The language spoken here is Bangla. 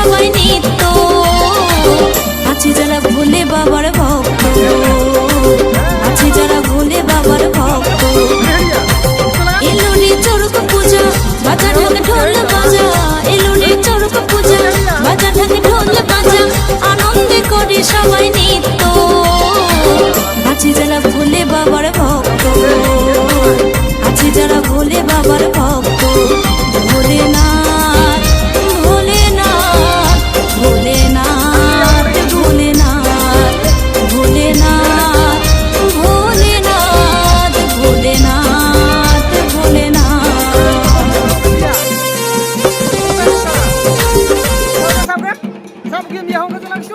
সবাই নিত্য, আছে যারা ভোলে বাবার ভক্ত, আছে যারা ভোলে বাবার ভক্ত। এলো রে চড়ক পূজা, বাজা ঢাক ঢোল বাজা, এলো রে চড়ক পূজা, বাজা ঢাক ঢোল বাজা, আনন্দে করে সবাই নিত্য, আছে যারা ভোলে বাবার ভক্ত, আছে যারা ভোলে বাবার ভক্ত। Bholenath Bholenath Bholenath Bholenath Bholenath Bholenath Bholenath Bholenath. Sabe quem me arruma de lanche?